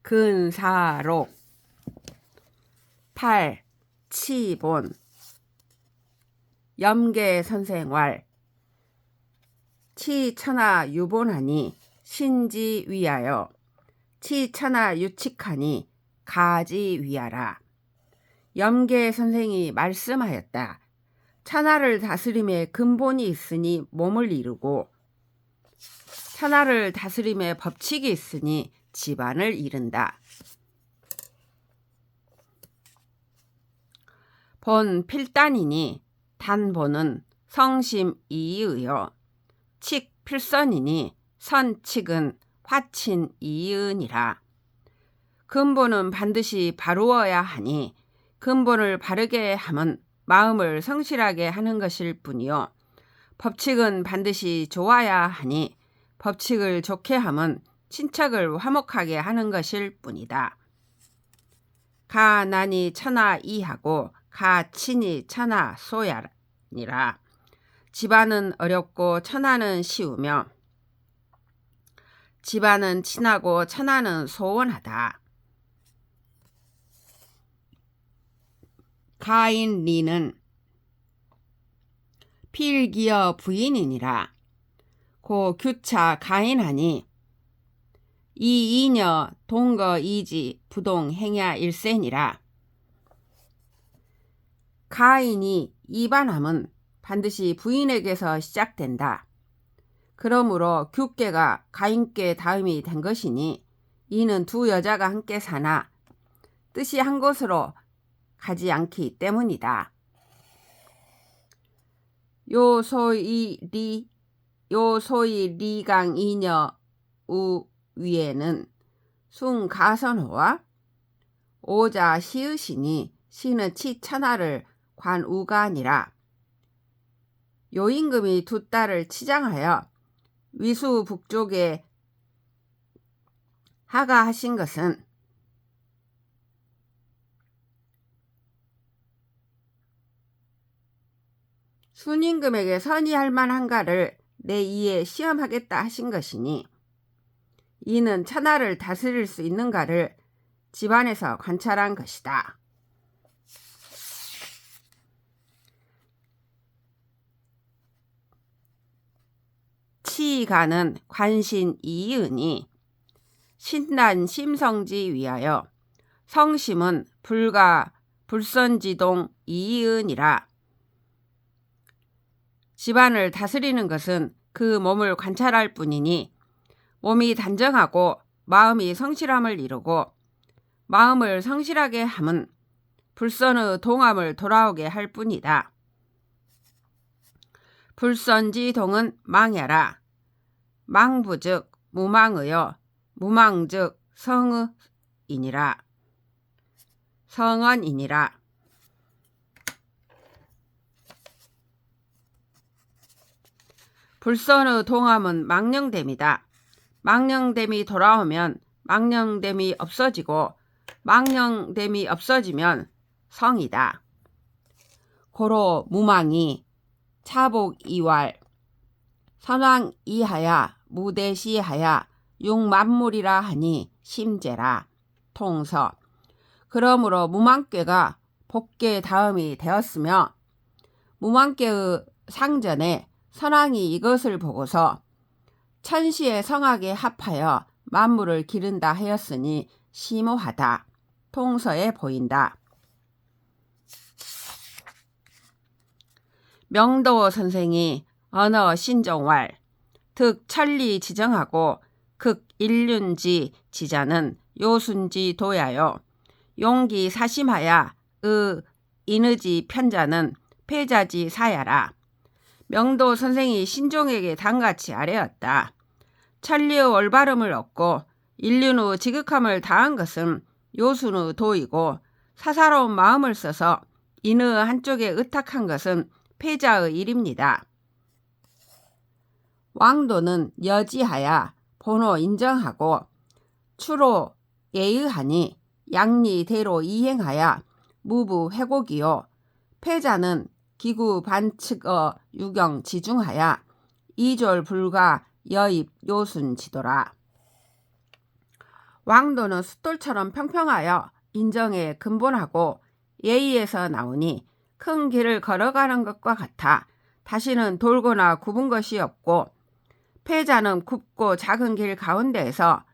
근사록 8. 치본 염계선생활 치천하 유본하니 신지 위하여 치천하 유칙하니 가지 위하라. 염계선생이 말씀하였다. 천하를 다스림에 근본이 있으니 몸을 이루고 천하를 다스림에 법칙이 있으니 집안을 이룬다. 본 필단이니 단본은 성심 이의여 칙 필선이니 선칙은 화친 이의니라. 근본은 반드시 바루어야 하니 근본을 바르게 함은 마음을 성실하게 하는 것일 뿐이요 법칙은 반드시 좋아야 하니 법칙을 좋게 함은 친척을 화목하게 하는 것일 뿐이다. 가난이 천하 이하고 가친이 천하 소야니라. 집안은 어렵고 천하는 쉬우며 집안은 친하고 천하는 소원하다. 가인리는 필기여 부인이니라. 고 규차 가인하니 이이녀 동거이지 부동행야 일세니라. 가인이 이반함은 반드시 부인에게서 시작된다. 그러므로 규께가 가인께 다음이 된 것이니 이는 두 여자가 함께 사나 뜻이 한 곳으로 가지 않기 때문이다. 요소이 리강 이녀 우 위에는 숭가선호와 오자 시의시니 시는 치천하를 관우가니라. 요임금이 두 딸을 치장하여 위수 북쪽에 하가하신 것은 순임금에게 선의할 만한가를 내 이에 시험하겠다 하신 것이니 이는 천하를 다스릴 수 있는가를 집안에서 관찰한 것이다. 치가는 관신 이의니 신난 심성지 위하여 성심은 불가 불선지동 이의니라. 집안을 다스리는 것은 그 몸을 관찰할 뿐이니 몸이 단정하고 마음이 성실함을 이루고 마음을 성실하게 함은 불선의 동함을 돌아오게 할 뿐이다. 불선지동은 망야라. 망부즉 무망의여 무망즉 성의이니라. 성언이니라. 불선의 동함은 망령됨이다. 망령됨이 돌아오면 망령됨이 없어지고 망령됨이 없어지면 성이다. 고로 무망이 차복 이왈 선왕 이하야 무대시하야 육만물이라 하니 심제라. 통서. 그러므로 무망괴가 복괴 다음이 되었으며 무망괴의 상전에 선왕이 이것을 보고서 천시의 성악에 합하여 만물을 기른다 하였으니 심오하다. 통서에 보인다. 명도 선생이 언어 신종왈 득 천리 지정하고 극 일륜지 지자는 요순지 도야요 용기 사심하야 의 인의지 편자는 패자지 사야라. 명도 선생이 신종에게 단같이 아뢰었다. 천리의 올바름을 얻고 인륜의 지극함을 다한 것은 요순의 도이고 사사로운 마음을 써서 인의 한쪽에 의탁한 것은 패자의 일입니다. 왕도는 여지하야 본호 인정하고 추로 예의하니 양리대로 이행하야 무부 회곡이요 패자는 기구 반측어 유경 지중하야 이졸 불가 여입 요순 지도라. 왕도는 숫돌처럼 평평하여 인정에 근본하고 예의에서 나오니 큰 길을 걸어가는 것과 같아 다시는 돌거나 굽은 것이 없고, 패자는 굽고 작은 길 가운데에서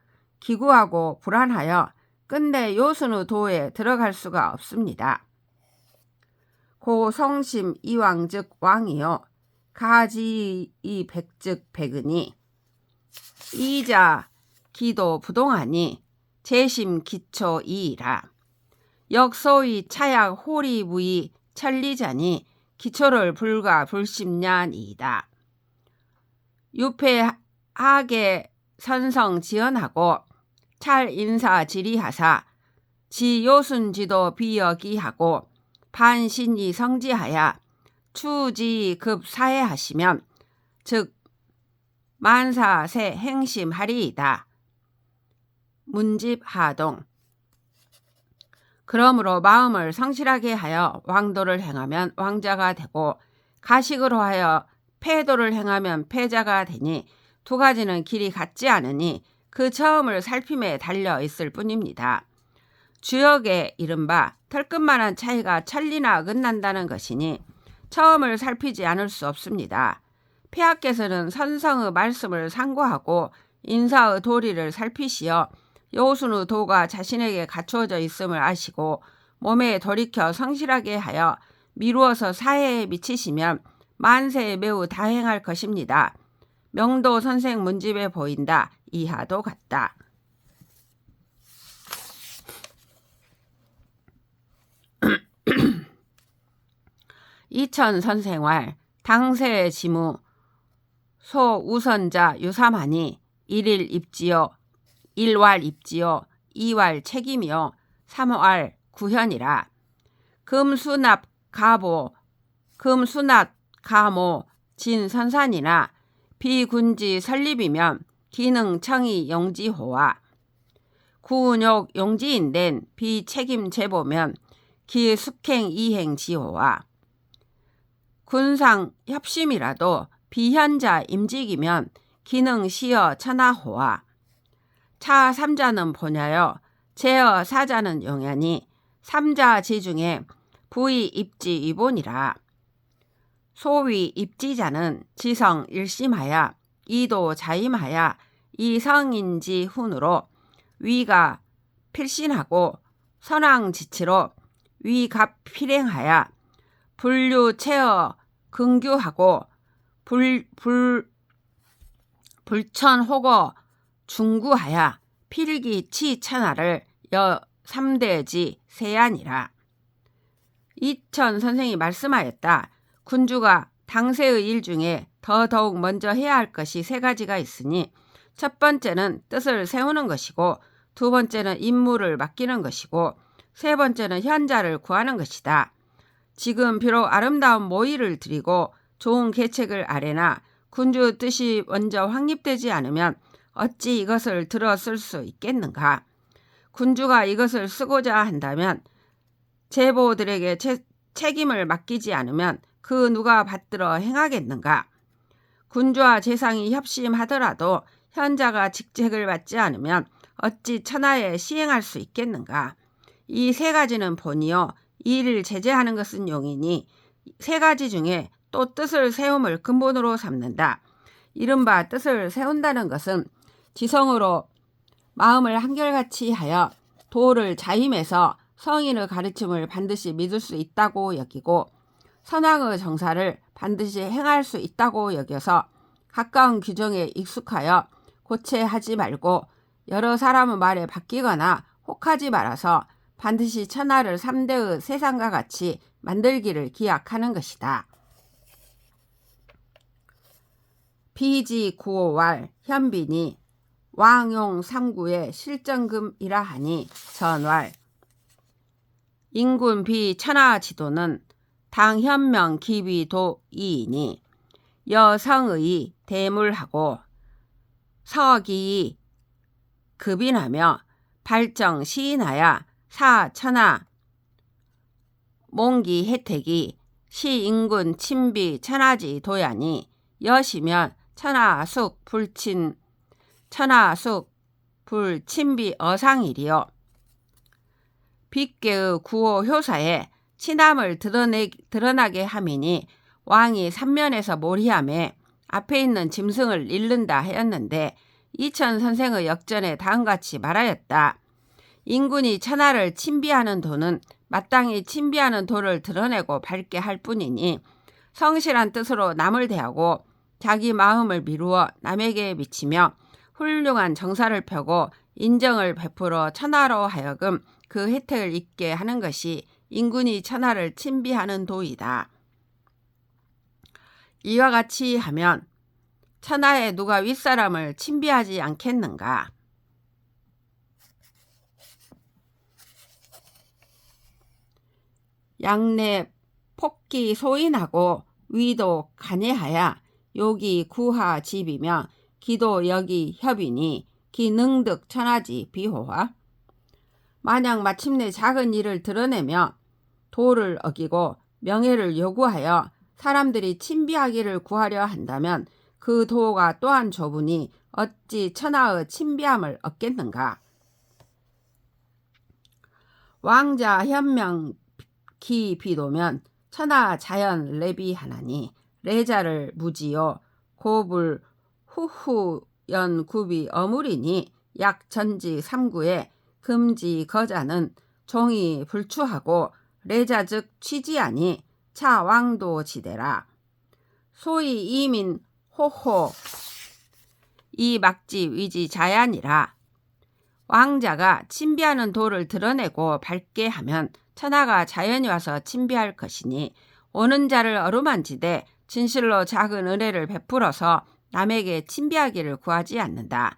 기구하고 불안하여 끝내 요순의 도에 들어갈 수가 없습니다. 고성심 이왕 즉 왕이요 가지 이 백즉 백은이 이자 기도 부동하니 재심 기초 이이라. 역소의 차약 호리 무이 천리자니 기초를 불가 불심냐니이다. 유폐하게 선성 지연하고 찰 인사 지리하사 지 요순지도 비여기하고 반신이 성지하야 추지 급 사해하시면 즉 만사세 행심하리이다. 문집 하동. 그러므로 마음을 성실하게 하여 왕도를 행하면 왕자가 되고 가식으로 하여 패도를 행하면 패자가 되니 두 가지는 길이 같지 않으니 그 처음을 살핌에 달려 있을 뿐입니다. 주역에 이른바 털끝만한 차이가 천리나 어긋난다는 것이니 처음을 살피지 않을 수 없습니다. 폐하께서는 선성의 말씀을 상고하고 인사의 도리를 살피시어 요순의 도가 자신에게 갖추어져 있음을 아시고 몸에 돌이켜 성실하게 하여 미루어서 사해에 미치시면 만세에 매우 다행할 것입니다. 명도 선생 문집에 보인다. 이하도 같다. 이천 선생활 당세의 지무 소 우선자 유삼하니 일일 입지요 일왈 입지요 이왈 책임이요 삼왈 구현이라. 금수납 가보 금수납 가모 진선산이나 비군지 설립이면 기능 청이 용지호와 구은욕 용지인된 비책임 제보면 기숙행 이행 지호와 군상 협심이라도 비현자 임직이면 기능 시어 천하호와 차 삼자는 보냐여 제어 사자는 용연이 삼자 지중에 부의 입지 이본이라. 소위 입지자는 지성 일심하야 이도 자임하야 이성인지 훈으로 위가 필신하고 선왕지치로 위갑 필행하야 불류 체어 근규하고 불천호거 중구하야 필기 치천하를 여 3대지 세안이라. 이천 선생이 말씀하였다. 군주가 당세의 일 중에 더더욱 먼저 해야 할 것이 세 가지가 있으니 첫 번째는 뜻을 세우는 것이고 두 번째는 임무를 맡기는 것이고 세 번째는 현자를 구하는 것이다. 지금 비록 아름다운 모의를 드리고 좋은 계책을 아뢰나 군주 뜻이 먼저 확립되지 않으면 어찌 이것을 들어 쓸 수 있겠는가. 군주가 이것을 쓰고자 한다면 제보들에게 책임을 맡기지 않으면 그 누가 받들어 행하겠는가. 군주와 재상이 협심하더라도 현자가 직책을 받지 않으면 어찌 천하에 시행할 수 있겠는가. 이 세 가지는 본이요 이를 제재하는 것은 용이니 세 가지 중에 또 뜻을 세움을 근본으로 삼는다. 이른바 뜻을 세운다는 것은 지성으로 마음을 한결같이 하여 도를 자임해서 성인의 가르침을 반드시 믿을 수 있다고 여기고 선왕의 정사를 반드시 행할 수 있다고 여겨서 가까운 규정에 익숙하여 고체하지 말고 여러 사람의 말에 바뀌거나 혹하지 말아서 반드시 천하를 3대의 세상과 같이 만들기를 기약하는 것이다. 비지 구호왈 현빈이 왕용 3구의 실정금이라 하니 전왈 인군 비 천하 지도는 당현명 기비도 이이니 여성의 대물하고 서기이 급인하며 발정 시인하야 사천하 몽기 혜택이 시인군 친비 천하지 도야니 여시면 천하숙 불친 천하숙 불친비 어상이리요. 빅계의 구호 효사에 친함을 드러나게 함이니 왕이 삼면에서 몰희함에 앞에 있는 짐승을 잃는다 하였는데 이천 선생의 역전에 다음같이 말하였다. 인군이 천하를 침비하는 도는 마땅히 침비하는 도를 드러내고 밝게 할 뿐이니 성실한 뜻으로 남을 대하고 자기 마음을 미루어 남에게 미치며 훌륭한 정사를 펴고 인정을 베풀어 천하로 하여금 그 혜택을 잊게 하는 것이 인군이 천하를 침비하는 도이다. 이와 같이 하면 천하에 누가 윗사람을 침비하지 않겠는가? 양내 폭기 소인하고 위도 간예하야 요기 구하 집이며 기도 여기 협이니 기능득 천하지 비호화. 만약 마침내 작은 일을 드러내며 도를 어기고 명예를 요구하여 사람들이 침비하기를 구하려 한다면 그 도가 또한 좁으니 어찌 천하의 침비함을 얻겠는가. 왕자 현명 기 비도면 천하 자연 레비하나니 레자를 무지요 고불 후후 연굽이 어물이니 약 전지 삼구에 금지 거자는 종이 불추하고 레자 즉 취지하니 차 왕도 지대라. 소위 이민 호호 이 막지 위지 자야니라. 왕자가 침비하는 도를 드러내고 밝게 하면 천하가 자연이 와서 침비할 것이니 오는 자를 어루만지되 진실로 작은 은혜를 베풀어서 남에게 침비하기를 구하지 않는다.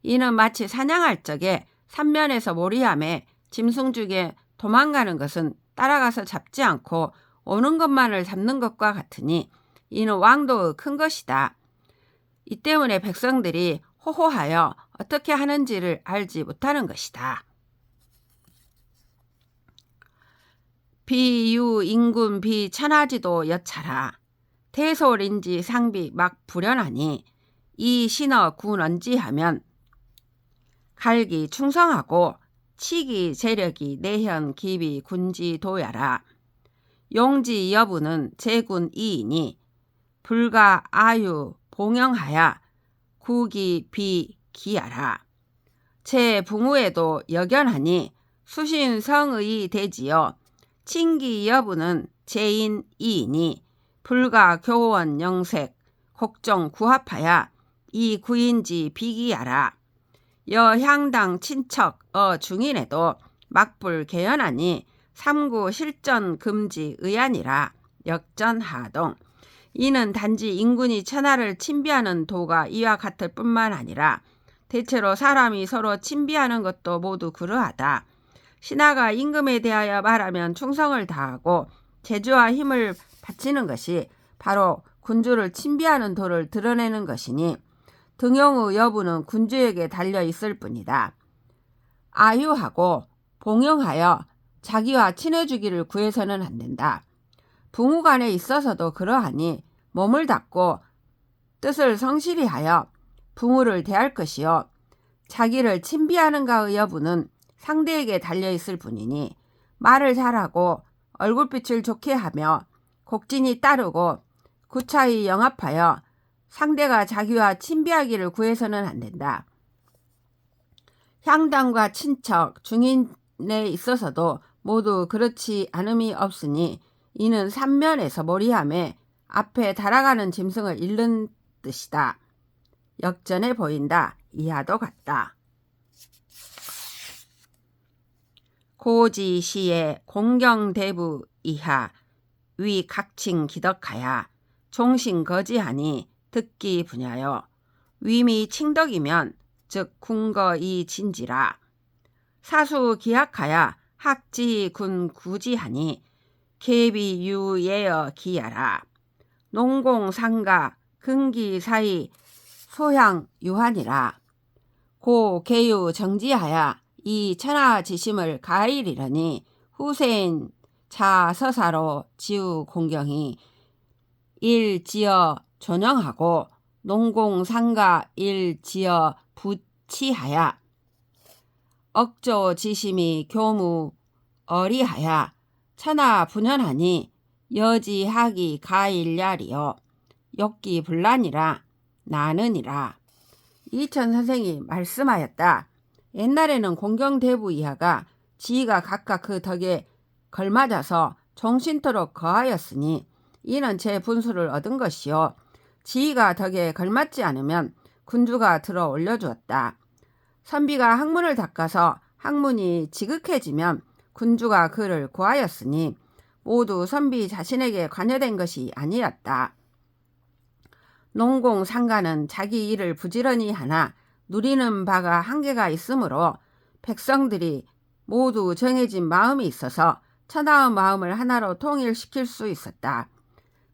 이는 마치 사냥할 적에 삼면에서 몰이함에 짐승 중에 도망가는 것은 따라가서 잡지 않고 오는 것만을 잡는 것과 같으니 이는 왕도의 큰 것이다. 이 때문에 백성들이 호호하여 어떻게 하는지를 알지 못하는 것이다. 비유 인군 비천하지도 여차라. 태솔인지 상비 막 불연하니 이 신어 군언지하면 갈기 충성하고 치기 재력이 내현 기비 군지 도야라. 용지 여부는 제군 이이니 불가 아유 봉영하야 구기 비 기야라. 제 붕우에도 여견하니 수신 성의 대지요. 친기 여부는 제인 이이니 불가 교원 영색 곡정 구합하야 이 구인지 비기야라. 여향당 친척 중인에도 막불 개연하니 삼구 실전 금지 의안이라. 역전하동 이는 단지 인군이 천하를 침비하는 도가 이와 같을 뿐만 아니라 대체로 사람이 서로 침비하는 것도 모두 그러하다. 신하가 임금에 대하여 말하면 충성을 다하고 재주와 힘을 바치는 것이 바로 군주를 침비하는 도를 드러내는 것이니 등용의 여부는 군주에게 달려 있을 뿐이다. 아유하고 봉영하여 자기와 친해주기를 구해서는 안 된다. 부무간에 있어서도 그러하니 몸을 닫고 뜻을 성실히 하여 부무를 대할 것이요 자기를 침비하는가의 여부는 상대에게 달려있을 뿐이니 말을 잘하고 얼굴빛을 좋게 하며 곡진이 따르고 구차히 영합하여 상대가 자기와 친비하기를 구해서는 안 된다. 향당과 친척, 중인에 있어서도 모두 그렇지 않음이 없으니 이는 삼면에서 몰이함에 앞에 달아가는 짐승을 잃는 뜻이다. 역전해 보인다. 이하도 같다. 고지시의 공경대부 이하 위 각칭 기덕하야 종신 거지하니 듣기 분야여 위미 칭덕이면 즉 궁거이 진지라. 사수 기약하야 학지 군 구지하니 계비 유예여 기야라. 농공 상가 근기 사이 소향 유한이라. 고 계유 정지하야 이 천하지심을 가일이라니 후세인 자서사로 지우 공경이 일지어 존영하고 농공상가 일지어 부치하야 억조 지심이 교무 어리하야 천하 분연하니 여지하기 가일야리여 욕기 불란이라 나느니라. 이천 선생이 말씀하였다. 옛날에는 공경대부 이하가 지가 각각 그 덕에 걸맞아서 종신토록 거하였으니 이는 제 분수를 얻은 것이요 지가 덕에 걸맞지 않으면 군주가 들어 올려주었다. 선비가 학문을 닦아서 학문이 지극해지면 군주가 그를 구하였으니 모두 선비 자신에게 관여된 것이 아니었다. 농공 상가는 자기 일을 부지런히 하나 누리는 바가 한계가 있으므로 백성들이 모두 정해진 마음이 있어서 천하의 마음을 하나로 통일시킬 수 있었다.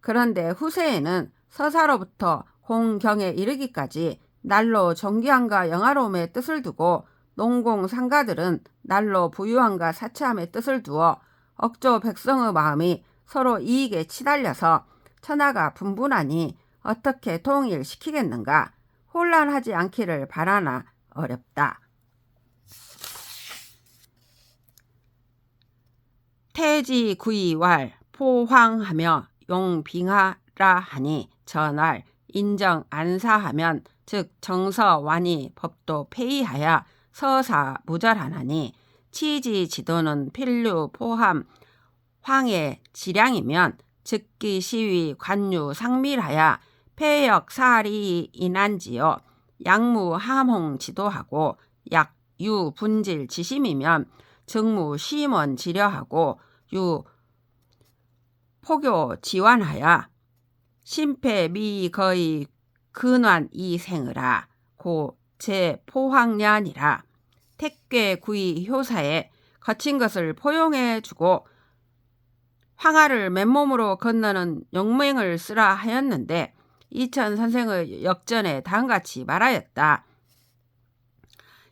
그런데 후세에는 서사로부터 공경에 이르기까지 날로 존귀함과 영화로움의 뜻을 두고 농공 상가들은 날로 부유함과 사치함의 뜻을 두어 억조 백성의 마음이 서로 이익에 치달려서 천하가 분분하니 어떻게 통일시키겠는가? 혼란하지 않기를 바라나 어렵다. 태지 구이왈 포황하며 용빙하라 하니 전왈 인정 안사하면 즉 정서완이 법도 폐의하여 서사 무절하나니 치지 지도는 필류 포함 황의 지량이면 즉기 시위 관유 상밀하여 폐역 사리 인한지요 약무 함홍 지도하고 약유 분질 지심이면 정무 심원 지려하고 유 포교 지완하여 심패 미 거의 근환 이생으라 고 제 포황년이라. 택괴 구이 효사에 거친 것을 포용해 주고 황하를 맨몸으로 건너는 용맹을 쓰라 하였는데 이천 선생의 역전에 다음같이 말하였다.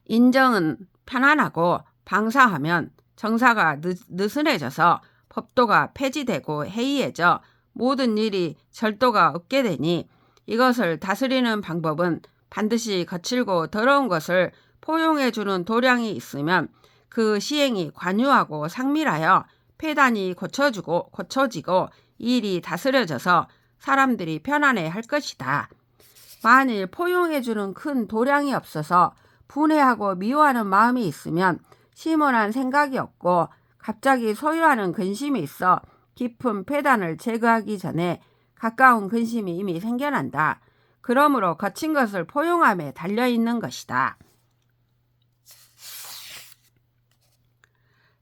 인정은 편안하고 방사하면 정사가 느슨해져서 법도가 폐지되고 해이해져 모든 일이 절도가 없게 되니 이것을 다스리는 방법은 반드시 거칠고 더러운 것을 포용해 주는 도량이 있으면 그 시행이 관유하고 상밀하여 폐단이 고쳐지고 일이 다스려져서 사람들이 편안해 할 것이다. 만일 포용해 주는 큰 도량이 없어서 분해하고 미워하는 마음이 있으면 심원한 생각이 없고 갑자기 소유하는 근심이 있어 깊은 폐단을 제거하기 전에 가까운 근심이 이미 생겨난다. 그러므로 거친 것을 포용함에 달려있는 것이다.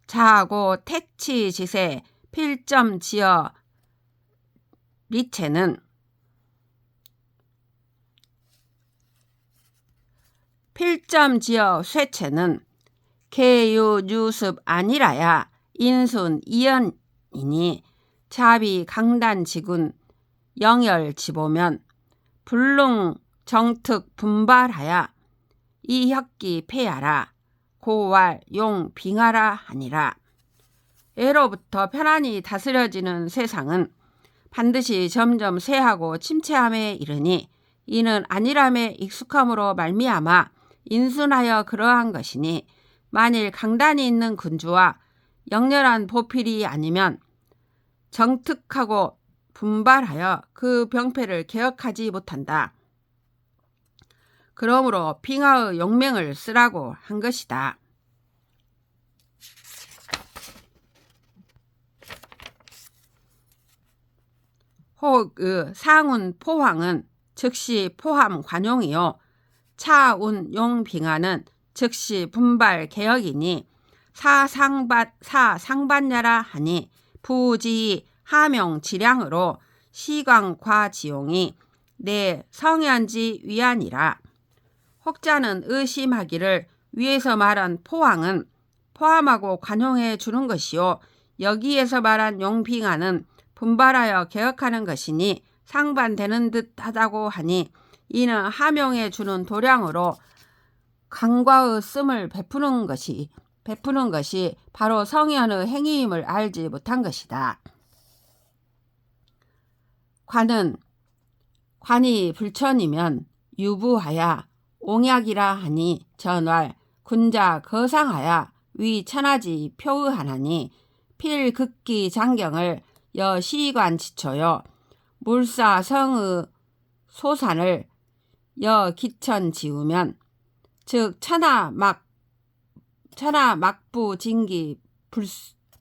자하고 택치지세 필점지어 리체는 필점지어 쇠체는 개유유습 아니라야 인순 이연이니 자비 강단지군 영열지보면 불능 정특 분발하여 이혁기 폐하라 고왈 용 빙하라 하니라. 애로부터 편안히 다스려지는 세상은 반드시 점점 쇠하고 침체함에 이르니 이는 안일함에 익숙함으로 말미암아 인순하여 그러한 것이니 만일 강단이 있는 군주와 영렬한 보필이 아니면 정특하고 분발하여 그 병폐를 개혁하지 못한다. 그러므로 빙하의 용맹을 쓰라고 한 것이다. 혹 상운 포황은 즉시 포함 관용이요 차운 용빙하는 즉시 분발 개혁이니 사상반야라 하니 부지 하명 지량으로 시광과지용이 내 성현지 위안이라. 혹자는 의심하기를 위에서 말한 포황은 포함하고 관용해 주는 것이요 여기에서 말한 용빙하는 분발하여 개혁하는 것이니 상반되는 듯 하다고 하니 이는 하명해 주는 도량으로 강과의 씀을 베푸는 것이 바로 성현의 행위임을 알지 못한 것이다. 관이 불천이면 유부하야 옹약이라 하니 전왈 군자 거상하야 위 천하지 표의하나니 필극기 장경을 여 시관 지초요 물사 성의 소산을 여 기천 지우면 즉 천하 막부 진기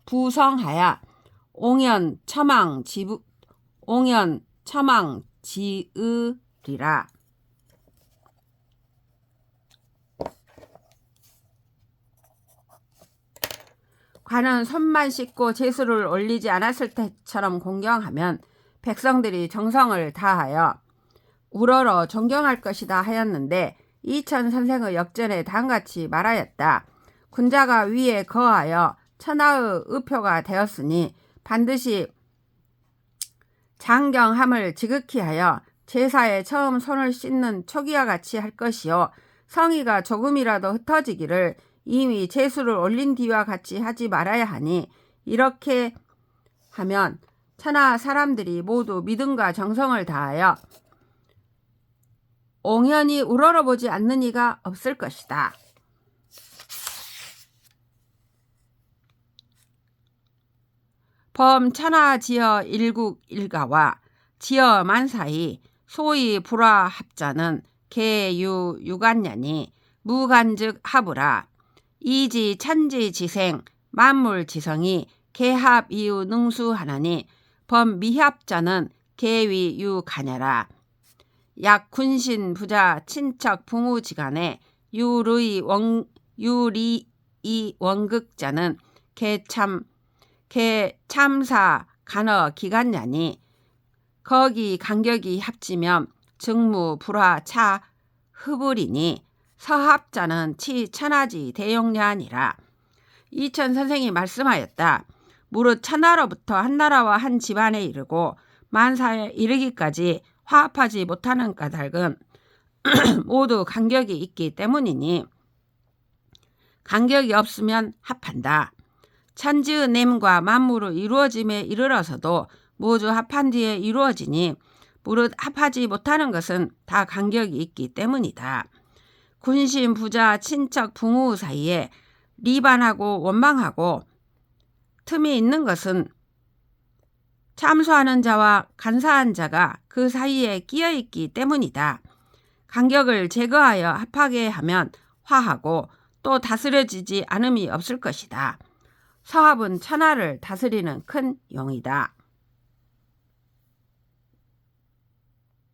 부성하야 옹연 처망 지으리라. 관은 손만 씻고 제수를 올리지 않았을 때처럼 공경하면 백성들이 정성을 다하여 우러러 존경할 것이다 하였는데 이천 선생의 역전에 다음같이 말하였다. 군자가 위에 거하여 천하의 의표가 되었으니 반드시 장경함을 지극히 하여 제사에 처음 손을 씻는 초기와 같이 할 것이요 성의가 조금이라도 흩어지기를 이미 제수를 올린 뒤와 같이 하지 말아야 하니 이렇게 하면 천하 사람들이 모두 믿음과 정성을 다하여 옹연히 우러러보지 않는 이가 없을 것이다. 범 천하 지어 일국 일가와 지어 만사이 소위 불화합자는 개유 유간년이 무간즉 하부라. 이지 천지 지생 만물 지성이 개합 이유 능수하나니 범 미합자는 개위 유가냐라. 약 군신 부자 친척 부무지간에 유리이 원극자는 개참사 간어 기간냐니 거기 간격이 합치면 증무 불화 차 흡을이니 서합자는 치 천하지 대용량이라. 이천 선생이 말씀하였다. 무릇 천하로부터 한 나라와 한 집안에 이르고 만사에 이르기까지 화합하지 못하는 까닭은 모두 간격이 있기 때문이니 간격이 없으면 합한다. 천지의 냄과 만물의 이루어짐에 이르러서도 모두 합한 뒤에 이루어지니 무릇 합하지 못하는 것은 다 간격이 있기 때문이다. 군신, 부자, 친척, 부모 사이에 리반하고 원망하고 틈이 있는 것은 참소하는 자와 간사한 자가 그 사이에 끼어 있기 때문이다. 간격을 제거하여 합하게 하면 화하고 또 다스려지지 않음이 없을 것이다. 서합은 천하를 다스리는 큰 용이다.